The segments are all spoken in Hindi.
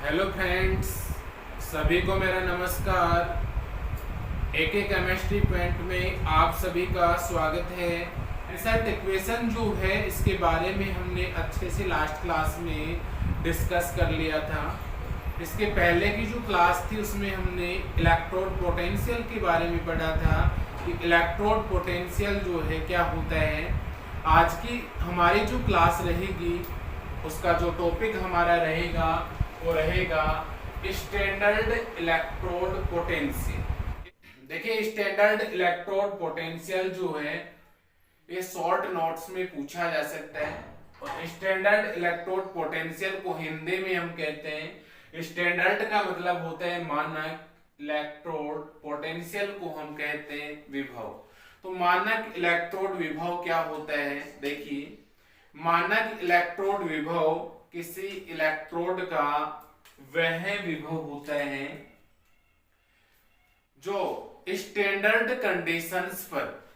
हेलो फ्रेंड्स, सभी को मेरा नमस्कार। एके केमिस्ट्री पॉइंट में आप सभी का स्वागत है। रिजल्ट इक्वेशन जो है इसके बारे में हमने अच्छे से लास्ट क्लास में डिस्कस कर लिया था। इसके पहले की जो क्लास थी उसमें हमने इलेक्ट्रोड पोटेंशियल के बारे में पढ़ा था कि इलेक्ट्रोड पोटेंशियल जो है क्या होता है। आज की हमारी जो क्लास रहेगी उसका जो टॉपिक हमारा रहेगा वो रहेगा स्टैंडर्ड इलेक्ट्रोड पोटेंशियल। देखिए, स्टैंडर्ड इलेक्ट्रोड पोटेंशियल जो है ये शॉर्ट नोट्स में पूछा जा सकता है। और स्टैंडर्ड इलेक्ट्रोड पोटेंशियल को हिंदी में हम कहते हैं, स्टैंडर्ड का मतलब होता है मानक, इलेक्ट्रोड पोटेंशियल को हम कहते हैं विभव। तो मानक इलेक्ट्रोड विभव क्या होता है? देखिए, मानक इलेक्ट्रोड विभव किसी इलेक्ट्रोड का वह विभव होता है जो स्टैंडर्ड कंडीशंस पर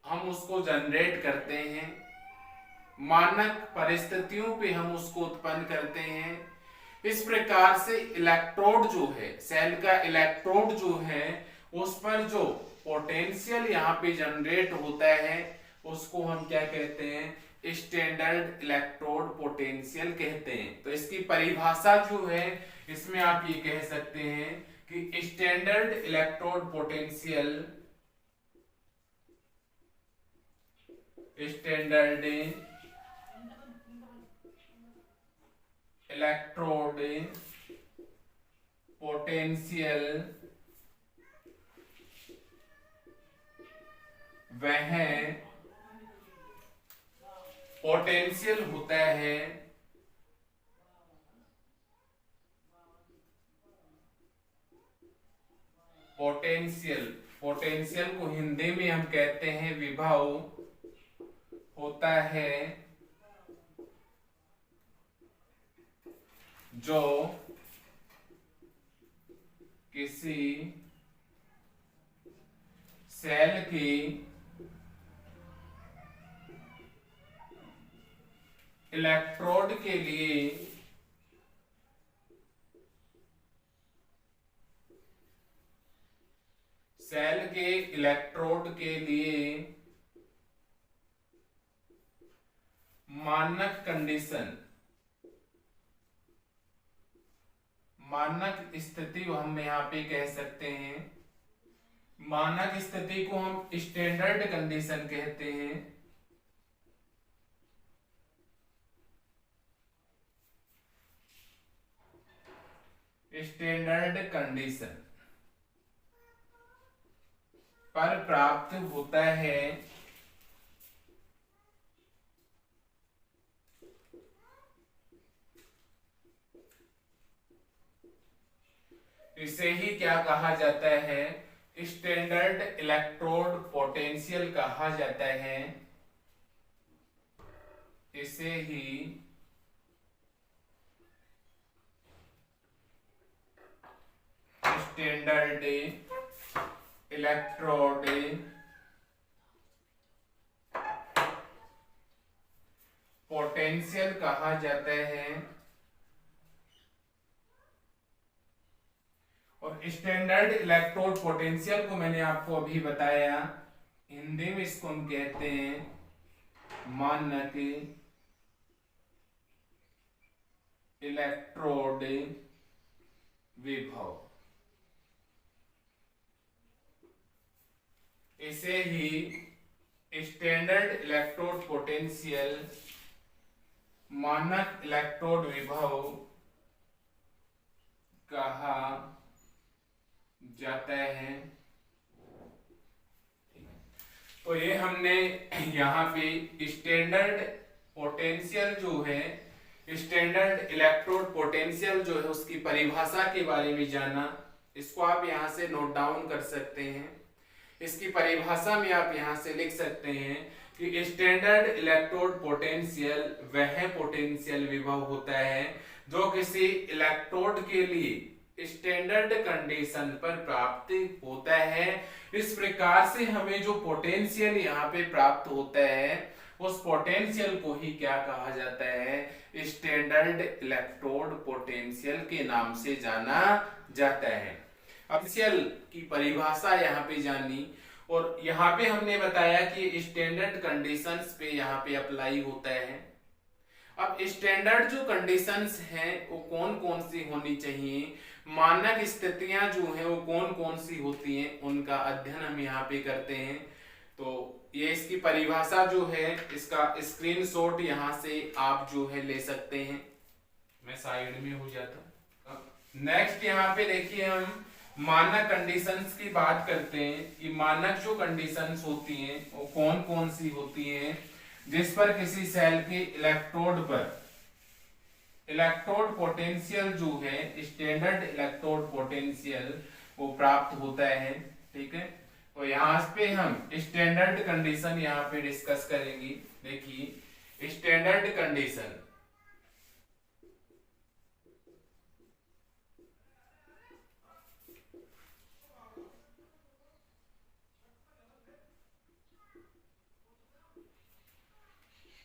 हम उसको जनरेट करते हैं, मानक परिस्थितियों पे हम उसको उत्पन्न करते हैं। इस प्रकार से इलेक्ट्रोड जो है, सेल का इलेक्ट्रोड जो है, उस पर जो पोटेंशियल यहाँ पे जनरेट होता है उसको हम क्या कहते हैं? स्टैंडर्ड इलेक्ट्रोड पोटेंशियल कहते हैं। तो इसकी परिभाषा जो है इसमें आप ये कह सकते हैं कि standard electrode potential, standard electrode potential वह पोटेंशियल होता है पोटेंशियल को हिंदी में हम कहते हैं विभव होता है जो किसी सेल की इलेक्ट्रोड के लिए सेल के इलेक्ट्रोड के लिए मानक कंडीशन, मानक स्थिति हम यहाँ पे कह सकते हैं। मानक स्थिति को हम स्टैंडर्ड कंडीशन कहते हैं। स्टैंडर्ड कंडीशन पर प्राप्त होता है इसे ही क्या कहा जाता है? स्टैंडर्ड इलेक्ट्रोड पोटेंशियल कहा जाता है। इसे ही स्टैंडर्ड इलेक्ट्रोड पोटेंशियल कहा जाता है। और स्टैंडर्ड इलेक्ट्रोड पोटेंशियल को मैंने आपको अभी बताया, हिंदी में इसको हम कहते हैं मानक इलेक्ट्रोड विभव। इसे ही स्टैंडर्ड इलेक्ट्रोड पोटेंशियल, मानक इलेक्ट्रोड विभव कहा जाता है। तो ये हमने यहाँ पे स्टैंडर्ड पोटेंशियल जो है, स्टैंडर्ड इलेक्ट्रोड पोटेंशियल जो है उसकी परिभाषा के बारे में जाना। इसको आप यहाँ से नोट डाउन कर सकते हैं। इसकी परिभाषा में आप यहाँ से लिख सकते हैं कि स्टैंडर्ड इलेक्ट्रोड पोटेंशियल वह पोटेंशियल विभव होता है जो किसी इलेक्ट्रोड के लिए स्टैंडर्ड कंडीशन पर प्राप्त होता है। इस प्रकार से हमें जो पोटेंशियल यहाँ पे प्राप्त होता है उस पोटेंशियल को ही क्या कहा जाता है, स्टैंडर्ड इलेक्ट्रोड पोटेंशियल के नाम से जाना जाता है। पोटेंशियल की परिभाषा यहाँ पे जानी, और यहाँ पे हमने बताया कि स्टैंडर्ड कंडीशंस पे यहाँ पे अप्लाई होता है। अब स्टैंडर्ड जो कंडीशंस हैं वो कौन कौन सी होनी चाहिए, मानक स्थितियां जो हैं वो कौन कौन सी होती हैं, उनका अध्ययन हम यहाँ पे करते हैं। तो ये इसकी परिभाषा जो है, इसका स्क्रीनशॉट यहाँ से आप जो है ले सकते हैं। मैं साइड में हो जाता हूँ। नेक्स्ट यहाँ पे देखिए, हम मानक कंडीशंस की बात करते हैं कि मानक जो कंडीशंस होती हैं वो कौन कौन सी होती हैं, जिस पर किसी सेल के इलेक्ट्रोड पर इलेक्ट्रोड पोटेंशियल जो है, स्टैंडर्ड इलेक्ट्रोड पोटेंशियल वो प्राप्त होता है। ठीक है, तो यहाँ पे हम स्टैंडर्ड कंडीशन यहाँ पे डिस्कस करेंगे। देखिए स्टैंडर्ड कंडीशन,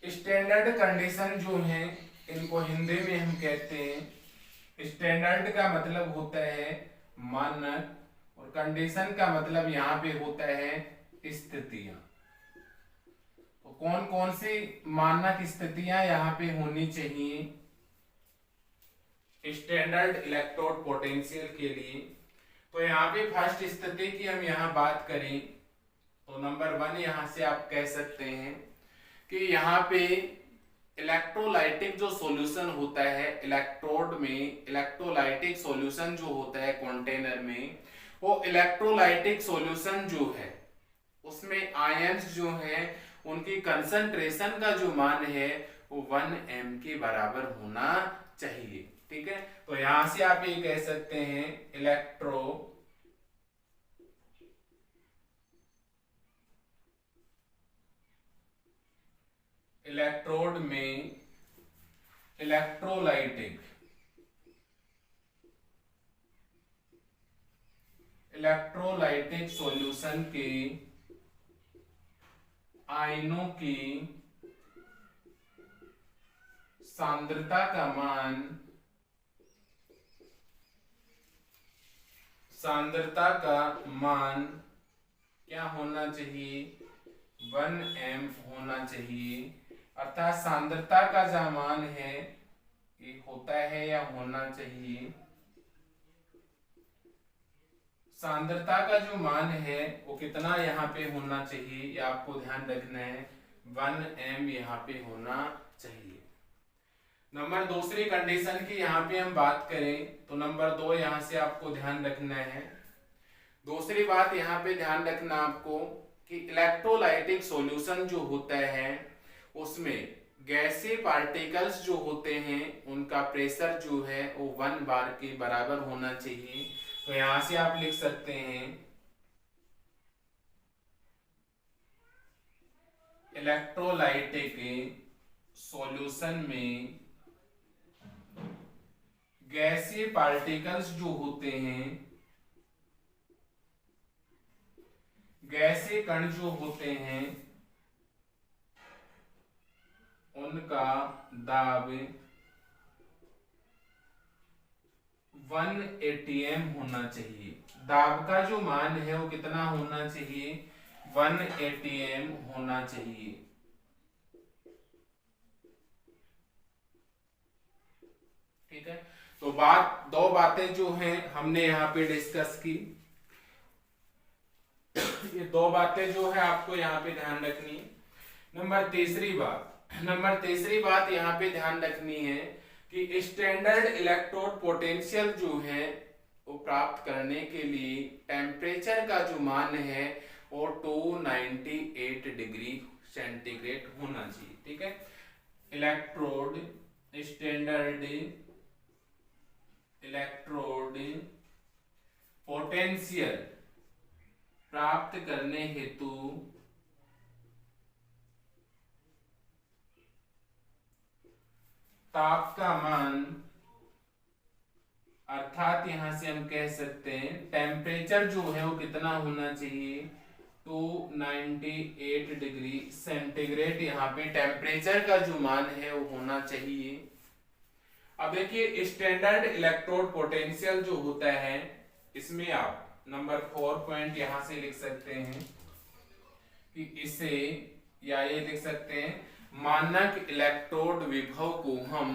स्टैंडर्ड कंडीशन जो है इनको हिंदी में हम कहते हैं, स्टैंडर्ड का मतलब होता है मानक, और कंडीशन का मतलब यहाँ पे होता है स्थितियां। तो कौन कौन सी मानक स्थितियां यहाँ पे होनी चाहिए स्टैंडर्ड इलेक्ट्रोड पोटेंशियल के लिए। तो यहाँ पे फर्स्ट स्थिति की हम यहाँ बात करें तो नंबर 1 यहाँ से आप कह सकते हैं कि यहाँ पे इलेक्ट्रोलाइटिक जो सॉल्यूशन होता है इलेक्ट्रोड में, इलेक्ट्रोलाइटिक सॉल्यूशन जो होता है कंटेनर में, वो इलेक्ट्रोलाइटिक सॉल्यूशन जो है उसमें आयंस जो है उनकी कंसंट्रेशन का जो मान है वो 1 m के बराबर होना चाहिए। ठीक है, तो यहां से आप ये कह सकते हैं इलेक्ट्रोड में इलेक्ट्रोलाइटिक सॉल्यूशन के आयनों की सांद्रता का मान क्या होना चाहिए, 1 m होना चाहिए। अर्थात सांद्रता का जो मान है ये होता है या होना चाहिए, सांद्रता का जो मान है वो कितना यहाँ पे होना चाहिए, ये आपको ध्यान रखना है, 1 m यहाँ पे होना चाहिए। नंबर दूसरी कंडीशन की यहाँ पे हम बात करें तो नंबर 2 यहाँ से आपको ध्यान रखना है। दूसरी बात यहाँ पे ध्यान रखना आपको कि इलेक्ट्रोलाइटिक सॉल्यूशन जो होता है उसमें गैसीय पार्टिकल्स जो होते हैं उनका प्रेशर जो है वो 1 बार के बराबर होना चाहिए। तो यहां से आप लिख सकते हैं इलेक्ट्रोलाइटिक सॉल्यूशन में गैसीय पार्टिकल्स जो होते हैं, गैसीय कण जो होते हैं उनका दाब 1 atm होना चाहिए। दाब का जो मान है वो कितना होना चाहिए, 1 atm होना चाहिए। ठीक है, तो दो बातें जो हैं हमने यहाँ पे डिस्कस की, ये 2 बातें जो है आपको यहाँ पे ध्यान रखनी है। नंबर तीसरी बात यहाँ पे ध्यान रखनी है कि स्टैंडर्ड इलेक्ट्रोड पोटेंशियल जो है वो प्राप्त करने के लिए टेम्परेचर का जो मान है वो 298 डिग्री सेंटीग्रेड होना चाहिए। ठीक है, स्टैंडर्ड इलेक्ट्रोड पोटेंशियल प्राप्त करने हेतु ताप का मान, अर्थात यहां से हम कह सकते हैं टेम्परेचर जो है वो कितना होना चाहिए, 298 डिग्री सेंटीग्रेड यहाँ पे टेम्परेचर का जो मान है वो होना चाहिए। अब देखिए स्टैंडर्ड इलेक्ट्रोड पोटेंशियल जो होता है, इसमें आप नंबर 4 पॉइंट यहां से लिख सकते हैं कि इसे, या ये लिख सकते हैं मानक इलेक्ट्रोड विभव को हम,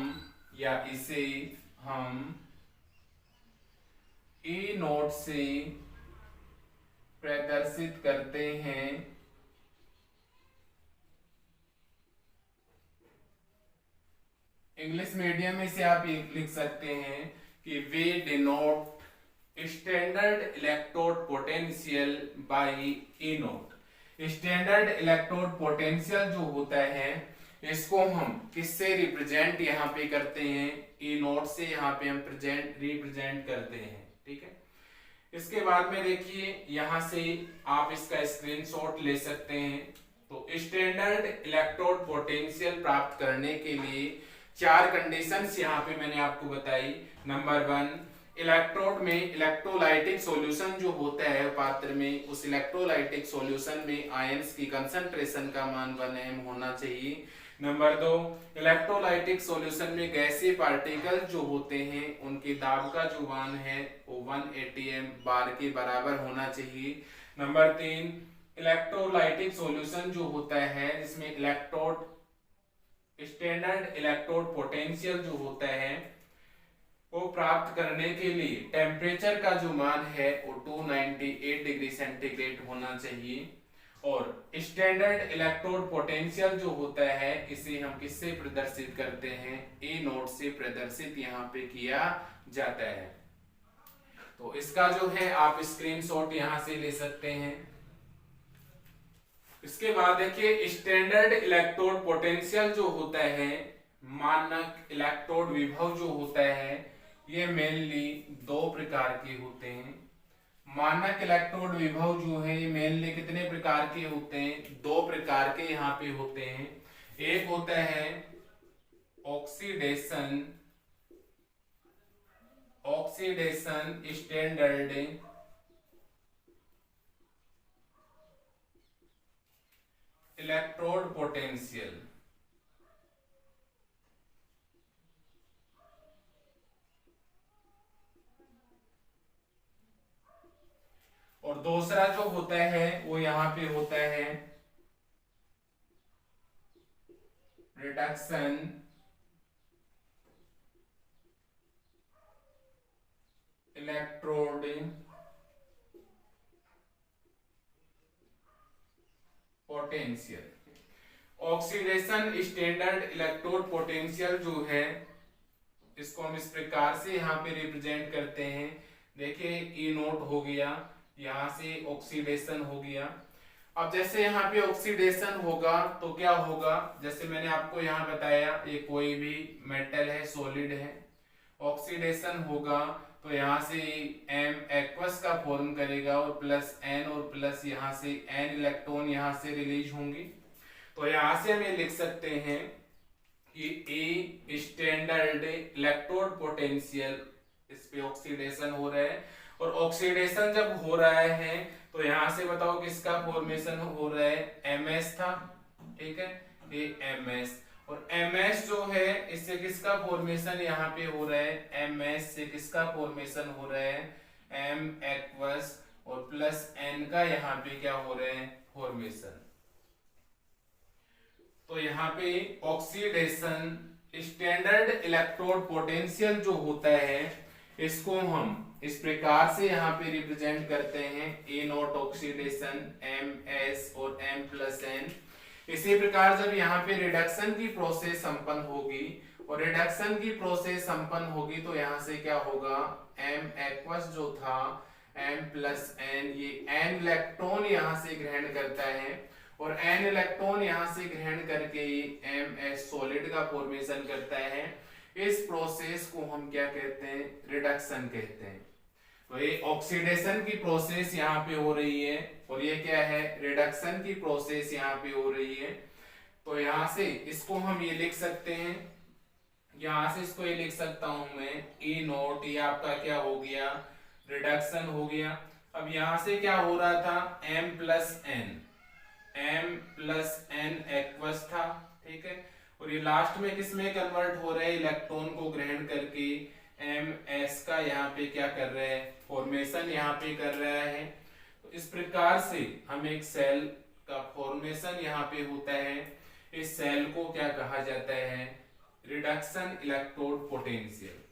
या इसे हम E नोट से प्रदर्शित करते हैं। इंग्लिश मीडियम में से आप ये लिख सकते हैं कि we denote standard electrode potential by E naught. Standard electrode potential जो होता है, इसको हम किससे रिप्रेजेंट यहाँ पे करते हैं, ई नोट से यहाँ पे हम रिप्रेजेंट करते हैं। ठीक है, इसके बाद में देखिए यहां से आप इसका स्क्रीनशॉट ले सकते हैं। तो स्टैंडर्ड इलेक्ट्रोड पोटेंशियल प्राप्त करने के लिए 4 कंडीशंस यहाँ पे मैंने आपको बताई। नंबर 1, इलेक्ट्रोड में इलेक्ट्रोलाइटिक सॉल्यूशन जो होता है पात्र में, उस इलेक्ट्रोलाइटिक सॉल्यूशन में आयंस की कंसंट्रेशन का मान 1 m होना चाहिए। नंबर 2, इलेक्ट्रोलाइटिक सॉल्यूशन में गैसीय पार्टिकल जो होते हैं उनके दाब का जो मान है वो 180 m बार के बराबर होना चाहिए। नंबर 3, इलेक्ट्रोलाइटिक सॉल्यूशन जो होता है जिसमें इलेक्ट्रोड स्टैंडर्ड इलेक्ट्रोड पोटेंशियल जो होता है वो प्राप्त करने के लिए टेम्परेचर का जो मान है वो 298 डिग्री सेंटीग्रेड होना चाहिए। और स्टैंडर्ड इलेक्ट्रोड पोटेंशियल जो होता है इसे हम किससे प्रदर्शित करते हैं, ए नोट से प्रदर्शित यहाँ पे किया जाता है। तो इसका जो है आप स्क्रीनशॉट यहां से ले सकते हैं। इसके बाद देखिए स्टैंडर्ड इलेक्ट्रोड पोटेंशियल जो होता है, मानक इलेक्ट्रोड विभव जो होता है, ये मेनली 2 प्रकार के होते हैं। मानक इलेक्ट्रोड विभव जो है ये मेनली कितने प्रकार के होते हैं, 2 प्रकार के यहाँ पे होते हैं। एक होता है ऑक्सीडेशन स्टैंडर्ड इलेक्ट्रोड पोटेंशियल, और दूसरा जो होता है वो यहां पे होता है reduction electrode potential. Oxidation standard electrode potential जो है इसको हम इस प्रकार से यहाँ पे रिप्रेजेंट करते हैं। देखिए ई नोट हो गया, यहाँ से ऑक्सीडेशन हो गया। अब जैसे यहाँ पे ऑक्सीडेशन होगा तो क्या होगा, जैसे मैंने आपको यहाँ बताया ये कोई भी मेटल है, सॉलिड है, ऑक्सीडेशन होगा तो यहाँ से M एक्वस का फॉर्म करेगा और प्लस N और प्लस यहाँ से N इलेक्ट्रॉन यहाँ से रिलीज होंगे। तो यहाँ से हम ये लिख सकते हैं कि ए स्टैंडर्ड इलेक्ट्रोड पोटेंशियल, इस पे ऑक्सीडेशन हो रहा है, और ऑक्सीडेशन जब हो रहा है तो यहाँ से बताओ किसका फॉर्मेशन हो रहा है, MS था। ठीक है, ये MS, और MS जो है इससे किसका फॉर्मेशन यहाँ पे हो रहा है, MS से किसका फॉर्मेशन हो रहा है, M एक्वस और प्लस N का यहाँ पे क्या हो रहा है, फॉर्मेशन। तो यहाँ पे ऑक्सीडेशन स्टैंडर्ड इलेक्ट्रोड पोटेंशियल जो होता है इसको हम इस प्रकार से यहाँ पे रिप्रेजेंट करते हैं, ए नोट ऑक्सीडेशन MS और M प्लस N। इसी प्रकार जब यहाँ पे रिडक्शन की प्रोसेस संपन्न होगी, और रिडक्शन की प्रोसेस संपन्न होगी तो यहाँ से क्या होगा, M एक्वस जो था M प्लस N, ये N इलेक्ट्रॉन यहाँ से ग्रहण करता है और N इलेक्ट्रॉन यहाँ से ग्रहण करके MS सॉलिड का फॉर्मेशन करता है। इस प्रोसेस को हम क्या कहते हैं, रिडक्शन कहते हैं। तो ये ऑक्सीडेशन की प्रोसेस यहाँ पे हो रही है और ये क्या है, रिडक्शन की प्रोसेस यहाँ पे हो रही है। तो यहाँ से इसको हम ये लिख सकते हैं, यहाँ से इसको ये लिख सकता हूं मैं, ई नोट, ये आपका क्या हो गया, रिडक्शन हो गया। अब यहां से क्या हो रहा था, m प्लस n एक्वस था, ठीक है। और ये लास्ट में किस में कन्वर्ट हो रहे हैं, इलेक्ट्रॉन को ग्रहण करके ms का यहाँ पे क्या कर रहे हैं, फॉर्मेशन यहाँ पे कर रहा है। तो इस प्रकार से हम एक सेल का फॉर्मेशन यहाँ पे होता है। इस सेल को क्या कहा जाता है, रिडक्शन इलेक्ट्रोड पोटेंशियल।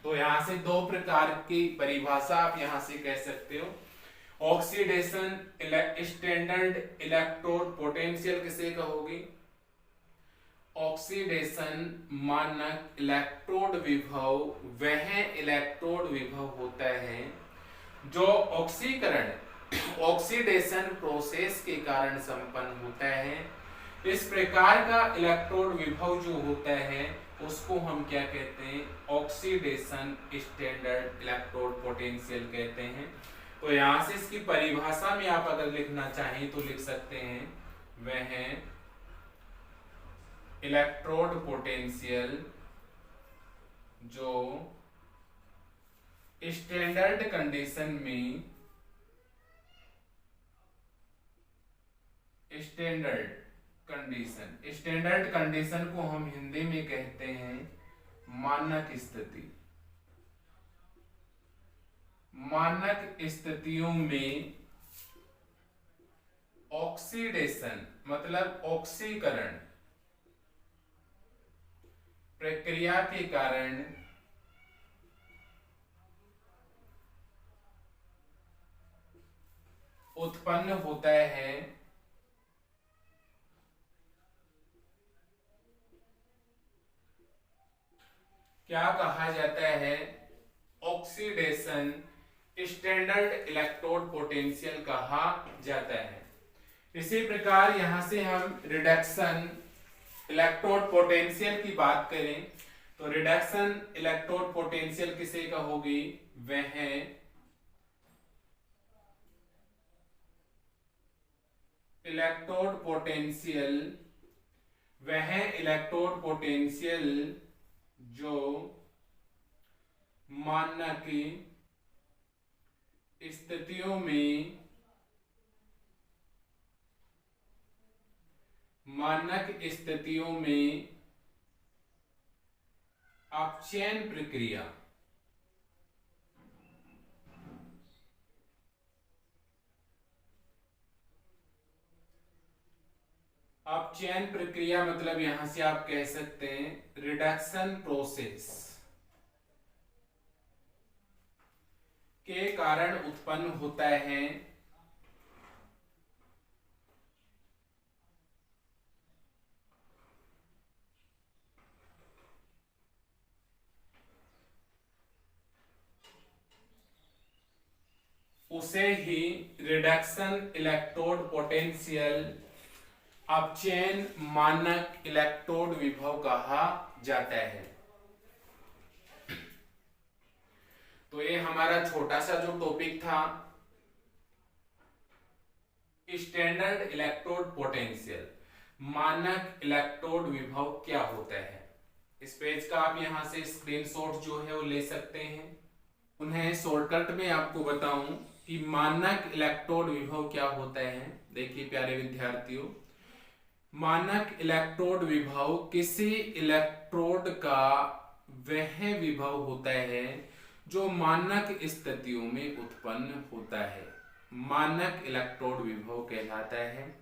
तो यहाँ से दो प्रकार की परिभाषा आप यहाँ से कह सकते हो। ऑक्सीडेशन स्टैंडर्ड इलेक्ट्रोड पोटेंशियल किसे कहोगे, ऑक्सीडेशन मानक इलेक्ट्रोड विभव वह इलेक्ट्रोड विभव होता है जो ऑक्सीडेशन प्रोसेस के कारण संपन्न होता है। इस प्रकार का इलेक्ट्रोड विभव जो होता है उसको हम क्या कहते हैं, ऑक्सीडेशन स्टैंडर्ड इलेक्ट्रोड पोटेंशियल कहते हैं। तो यहां से इसकी परिभाषा में आप अगर लिखना चाहें तो लिख सकते हैं, वह इलेक्ट्रोड पोटेंशियल जो स्टैंडर्ड कंडीशन में स्टैंडर्ड कंडीशन को हम हिंदी में कहते हैं मानक स्थिति। मानक स्थितियों में ऑक्सीडेशन मतलब ऑक्सीकरण प्रक्रिया के कारण उत्पन्न होता है क्या कहा जाता है, ऑक्सीडेशन स्टैंडर्ड इलेक्ट्रोड पोटेंशियल कहा जाता है। इसी प्रकार यहां से हम रिडक्शन इलेक्ट्रोड पोटेंशियल की बात करें तो रिडक्शन इलेक्ट्रोड पोटेंशियल किसे कहोगी, वह इलेक्ट्रोड पोटेंशियल जो मानक स्थितियों में अपचयन प्रक्रिया मतलब यहां से आप कह सकते हैं रिडक्शन प्रोसेस के कारण उत्पन्न होता है उसे ही रिडक्शन इलेक्ट्रोड पोटेंशियल अपचयन मानक इलेक्ट्रोड विभव कहा जाता है। तो ये हमारा छोटा सा जो टॉपिक था स्टैंडर्ड इलेक्ट्रोड पोटेंशियल, मानक इलेक्ट्रोड विभव क्या होता है। इस पेज का आप यहां से स्क्रीनशॉट जो है वो ले सकते हैं। उन्हें शॉर्टकट में आपको बताऊं कि मानक इलेक्ट्रोड विभव क्या होता है। देखिए प्यारे विद्यार्थियों, मानक इलेक्ट्रोड विभव किसी इलेक्ट्रोड का वह विभव होता है जो मानक स्थितियों में उत्पन्न होता है, मानक इलेक्ट्रोड विभव कहलाता है।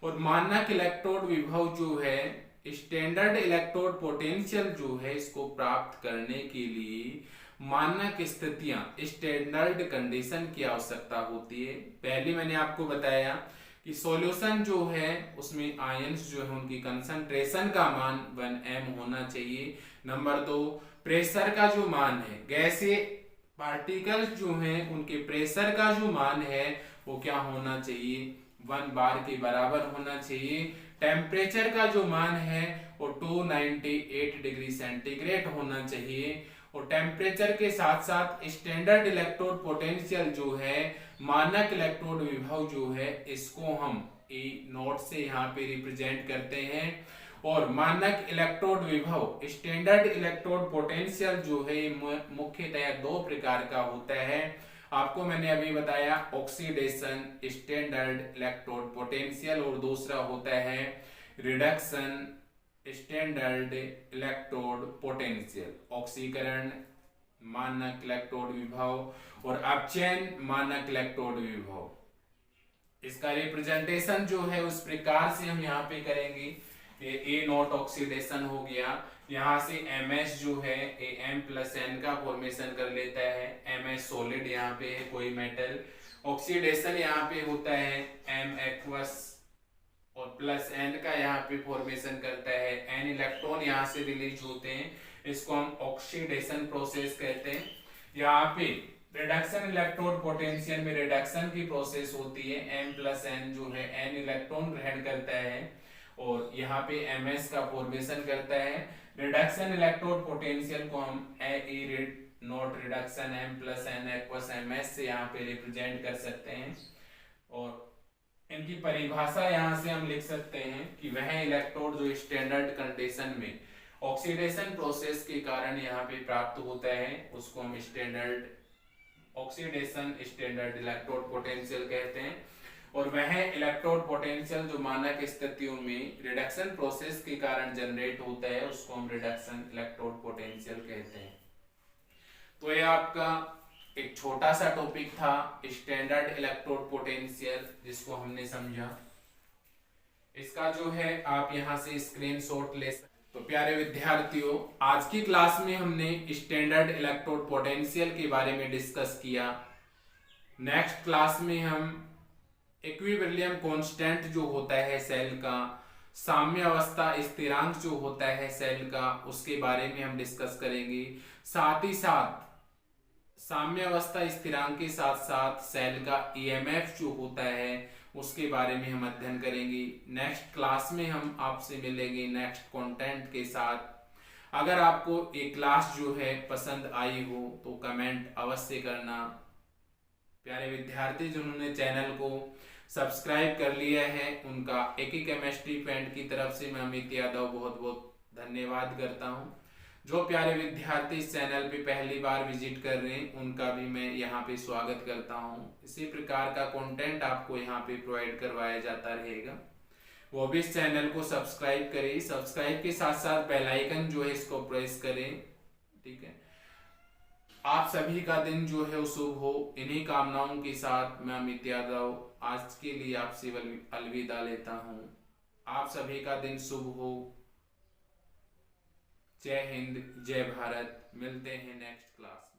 और मानक इलेक्ट्रोड विभव जो है स्टैंडर्ड इलेक्ट्रोड पोटेंशियल जो है इसको प्राप्त करने के लिए मानक स्थितियां स्टैंडर्ड कंडीशन की आवश्यकता होती है। पहले मैंने आपको बताया कि सॉल्यूशन जो है उसमें आयंस जो है उनकी कंसंट्रेशन का मान 1m होना चाहिए। नंबर 2, प्रेशर का जो मान है, गैसीय पार्टिकल्स जो हैं उनके प्रेशर का जो मान है वो क्या होना चाहिए, 1 बार के बराबर होना चाहिए। टेम्परेचर का जो मान है वो 298 डिग्री सेंटीग्रेड होना चाहिए। और टेम्परेचर के साथ साथ स्टैंडर्ड इलेक्ट्रोड पोटेंशियल जो है, मानक इलेक्ट्रोड विभव जो है, इसको हम E नोट से यहाँ पे रिप्रेजेंट करते हैं। और मानक इलेक्ट्रोड विभव स्टैंडर्ड इलेक्ट्रोड पोटेंशियल जो है मुख्यतः 2 प्रकार का होता है। आपको मैंने अभी बताया ऑक्सीडेशन स्टैंडर्ड इलेक्ट्रोड पोटेंशियल, और दूसरा होता है रिडक्शन स्टैंडर्ड इलेक्ट्रोड पोटेंशियल। ऑक्सीकरण मानक इलेक्ट्रोड विभव और अपचयन मानक इलेक्ट्रोड विभव। इसका रिप्रेजेंटेशन जो है उस प्रकार से हम यहाँ पे करेंगे। ए नॉट ऑक्सीडेशन हो गया, यहाँ से एमएस जो है Am+N का फॉर्मेशन कर लेता है। एमएस सॉलिड यहाँ पे है कोई मेटल, ऑक्सीडेशन यहाँ पे होता है एम एक्वस और +N का यहाँ पे फॉर्मेशन करता है। N इलेक्ट्रॉन यहाँ से रिलीज होते हैं, इसको हम ऑक्सीडेशन प्रोसेस कहते हैं। यहाँ पे रिडक्शन इलेक्ट्रोड पोटेंशियल में रिडक्शन की प्रोसेस होती है। M+N जो है N इलेक्ट्रॉन ग्रहण करता है और यहाँ पे MS का फॉर्मेशन करता है। रिडक्शन इलेक्ट्रोड पोटेंशियल को हम E naught reduction M+N aqueous MS से यहाँ पे रिप्रेजेंट कर सकते हैं, और इनकी परिभाषा यहाँ से हम लिख सकते हैं कि वह इलेक्ट्रोड जो स्टैंडर्ड कंडीशन में ऑक्सीडेशन प्रोसेस के कारण यहाँ पे प्राप्त होता है उसको हम standard oxidation standard electrode potential कहते हैं। और वह इलेक्ट्रोड पोटेंशियल जो मानक स्थितियों में रिडक्शन प्रोसेस के कारण जनरेट होता है उसको हम रिडक्शन इलेक्ट्रोड पोटेंशियल कहते हैं। तो ये आपका एक छोटा सा टॉपिक था स्टैंडर्ड इलेक्ट्रोड पोटेंशियल, जिसको हमने समझा। इसका जो है आप यहां से स्क्रीनशॉट ले सकते। तो प्यारे विद्यार्थियों, आज की क्लास में हमने स्टैंडर्ड इलेक्ट्रोड पोटेंशियल के बारे में डिस्कस किया। नेक्स्ट क्लास में हम इक्विलिब्रियम कांस्टेंट जो होता है सेल का, साम्य अवस्था स्थिरांक जो होता है सेल का, उसके बारे में हम डिस्कस करेंगे। साथ ही साथ साम्य अवस्था स्थिरांक के साथ साथ सेल का ईएमएफ जो होता है उसके बारे में हम अध्ययन करेंगे। नेक्स्ट क्लास में हम आपसे मिलेंगे नेक्स्ट कंटेंट के साथ। अगर आपको ये क्लास जो है पसंद आई हो तो कमेंट अवश्य करना। प्यारे विद्यार्थी जिन्होंने चैनल को सब्सक्राइब कर लिया है उनका एके केमिस्ट्री फ्रेंड की तरफ से मैं अमित यादव बहुत बहुत धन्यवाद करता हूं। जो प्यारे विद्यार्थी इस चैनल पे पहली बार विजिट कर रहे हैं उनका भी मैं यहाँ पे स्वागत करता हूँ। इसी प्रकार का कंटेंट आपको यहाँ पे प्रोवाइड करवाया जाता रहेगा, वो भी इस चैनल को सब्सक्राइब करें। सब्सक्राइब के साथ साथ बेल आइकन जो है इसको प्रेस करें, ठीक है। आप सभी का दिन जो है शुभ हो, इन्हीं कामनाओं के साथ मैं अमित यादव आज के लिए आपसे अलविदा लेता हूँ। आप सभी का दिन शुभ हो। जय हिंद, जय भारत। मिलते हैं नेक्स्ट क्लास।